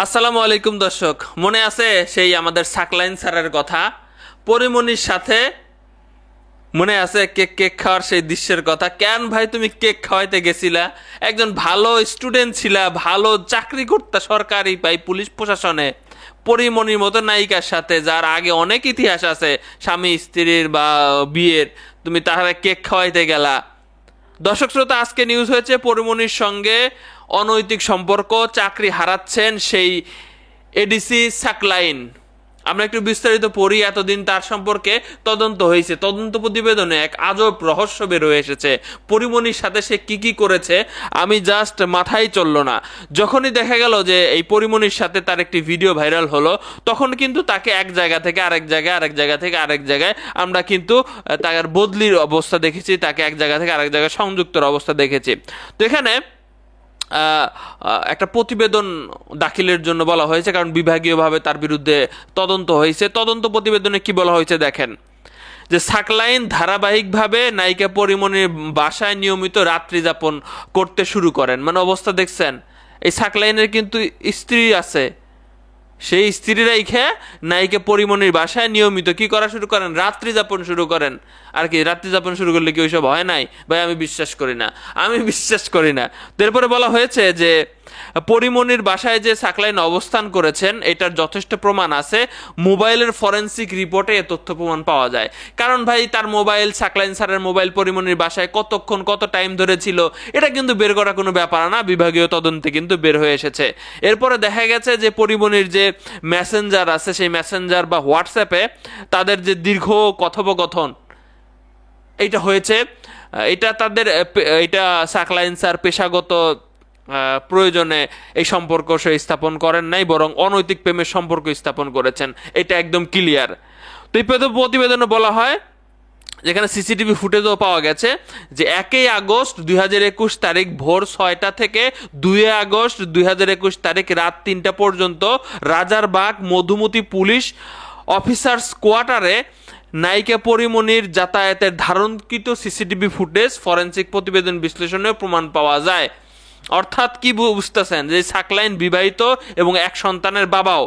আসসালামু আলাইকুম দর্শক, মনে আছে সেই আমাদের সাকলাইন স্যারের কথা? পরিমণির সাথে মনে আছে কেক কেক খাওয়ার সেই দৃশ্যের কথা? কেন ভাই তুমি কেক খাওয়াইতে গেছিলা? একজন ভালো স্টুডেন্ট ছিলা, ভালো চাকরি করতা সরকারি পাই পুলিশ প্রশাসনে, পরিমণির মতো নায়িকার সাথে যার আগে অনেক ইতিহাস আছে স্বামী স্ত্রীর বা বিয়ের, তুমি তাহলে কেক খাওয়াইতে গেলা। দর্শক শ্রোতা, আজকে নিউজ হয়েছে পরিমণির সঙ্গে অনৈতিক সম্পর্ক, চাকরি হারাচ্ছেন সেই এডিসি সাকলাইন। আমরা একটু বিস্তারিত পড়ি। এতদিন তার সম্পর্কে তদন্ত হয়েছে, তদন্ত প্রতিবেদনে এক আজব রহস্য বের হয়ে এসেছে। পরিমণির সাথে সে কি কি করেছে আমি জাস্ট মাথায় চলল না। যখনই দেখা গেল যে এই পরিমণির সাথে তার একটি ভিডিও ভাইরাল হলো, তখন কিন্তু তাকে এক জায়গা থেকে আরেক জায়গায়, আরেক জায়গা থেকে আরেক জায়গায় আমরা কিন্তু তার বদলির অবস্থা দেখেছি, তাকে এক জায়গা থেকে আরেক জায়গায় সংযুক্তর অবস্থা দেখেছি। তো এখানে একটা প্রতিবেদন দাখিলের জন্য বলা হয়েছে, কারণ বিভাগীয়ভাবে তার বিরুদ্ধে তদন্ত হয়েছে। তদন্ত প্রতিবেদনে কি বলা হয়েছে দেখেন, যে সাকলাইন ধারাবাহিকভাবে নায়িকা পরিমণির বাসায় নিয়মিত রাত্রি যাপন করতে শুরু করেন। মানে অবস্থা দেখছেন, এই সাকলাইনের কিন্তু স্ত্রী আছে, সেই স্ত্রীরাই খেয়ে নায়িকা পরিমণির বাসায় নিয়মিত কি করা শুরু করেন? রাত্রি যাপন শুরু করেন। আর কি রাত্রি যাপন শুরু করলে কি ওইসব হয় নাই ভাই? আমি বিশ্বাস করি না। এরপরে বলা হয়েছে যে পরিমণির বাসায় যে সাকলাইন অবস্থান করেছেন এটার যথেষ্ট প্রমাণ আছে। মোবাইলের ফরেন্সিক রিপোর্টে এ তথ্য প্রমাণ পাওয়া যায়। কারণ ভাই তার মোবাইল, সাকলাইন স্যারের মোবাইল পরিমণির বাসায় কতক্ষণ কত টাইম ধরে ছিল এটা কিন্তু বের করা কোনো ব্যাপার না, বিভাগীয় তদন্তে কিন্তু বের হয়ে এসেছে। এরপরে দেখা গেছে যে পরিমণির যে মেসেঞ্জার আছে, সেই মেসেঞ্জার বা হোয়াটসঅ্যাপে তাদের যে দীর্ঘ কথোপকথন এটা হয়েছে, এটা তাদের এটা সাকলাইন স্যার পেশাগত প্রয়োজনে এই সম্পর্ক সে স্থাপন করেন নাই, বরং অনৈতিক প্রেমের সম্পর্ক স্থাপন করেছেন, এটা একদম ক্লিয়ার। তো এই প্রতিবেদনে বলা হয়, যেখানে সিসিটিভি ফুটেজও পাওয়া গেছে, যে 1 আগস্ট 2021 তারিখ ভোর 6টা থেকে 2 আগস্ট 2021 তারিখ রাত 3টা পর্যন্ত রাজারবাগ মধুমতি পুলিশ অফিসার্স কোয়ার্টারে নায়িকা পরিমণির যাতায়াতের ধারণকৃত সিসিটিভি ফুটেজ ফরেন্সিক প্রতিবেদন বিশ্লেষণেও প্রমাণ পাওয়া যায়। অর্থাৎ কি বুঝতেছেন, যে সাকলাইন বিবাহিত এবং এক সন্তানের বাবাও।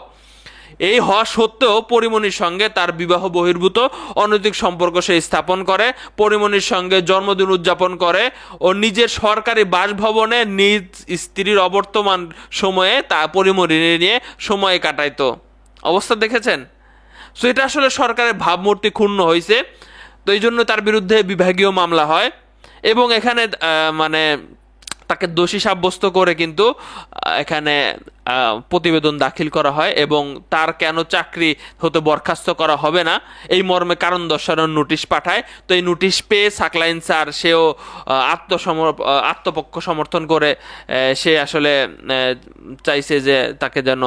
এই হওয়া সত্ত্বেও পরিমণির সঙ্গে তার বিবাহ বহির্ভূত অনৈতিক সম্পর্ক সে স্থাপন করে, পরিমণির সঙ্গে জন্মদিন উদযাপন করে ও নিজের সরকারি বাসভবনে নিজ স্ত্রীর অবর্তমান সময়ে তা পরিমণি নিয়ে সময় কাটাইতো। অবস্থা দেখেছেন? সো এটা আসলে সরকারের ভাবমূর্তি ক্ষুণ্ণ হয়েছে। তো এই জন্য তার বিরুদ্ধে বিভাগীয় মামলা হয় এবং এখানে মানে তাকে দোষী সাব্যস্ত করে কিন্তু এখানে প্রতিবেদন দাখিল করা হয় এবং তার কেন চাকরি হতে বরখাস্ত করা হবে না এই মর্মে কারণ দর্শানোর নোটিশ পাঠায়। তো এই নোটিশ পেয়ে সাকলাইন স্যার সেও আত্মপক্ষ সমর্থন করে সে আসলে চাইছে যে তাকে যেন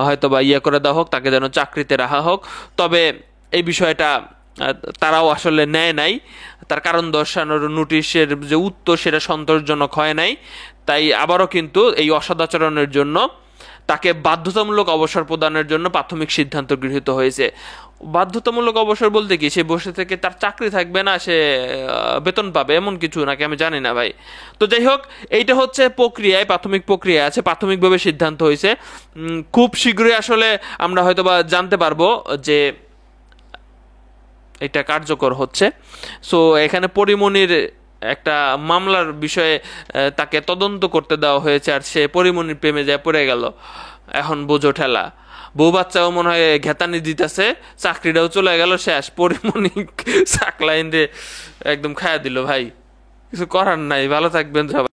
হয়তো বা করে দেওয়া হোক, তাকে যেন চাকরিতে রাখা হোক। তবে এই বিষয়টা তারাও আসলে নেয় নাই, তার কারণ দর্শানোর নোটিশের যে উত্তর সেটা সন্তোষজনক হয় নাই। তাই আবারও কিন্তু এই অসদাচরণের জন্য তাকে বাধ্যতামূলক অবসর প্রদানের জন্য প্রাথমিক সিদ্ধান্ত গৃহীত হয়েছে। বাধ্যতামূলক অবসর বলতে কি, সে বসে থেকে তার চাকরি থাকবে না, সে বেতন পাবে এমন কিছু নাকি আমি জানি না ভাই। তো যাই হোক, এইটা হচ্ছে প্রক্রিয়ায়, প্রাথমিক প্রক্রিয়া আছে, প্রাথমিকভাবে সিদ্ধান্ত হয়েছে। খুব শীঘ্রই আসলে আমরা হয়তো বা জানতে পারবো যে এটা কার্যকর হচ্ছে। সো এখানে পরিমণির একটা মামলার বিষয়ে তাকে তদন্ত করতে দেওয়া হয়েছে, আর সে পরিমণির প্রেমে যায় পড়ে গেল। এখন বোঝো ঠেলা, বউ বাচ্চাও মনে হয় ঘেতানি দিতেছে, চাকরিটাও চলে গেল, শেষ। পরিমণি সাকলাইন রে একদম খায়া দিল ভাই, কিছু করার নাই। ভালো থাকবেন সবাই।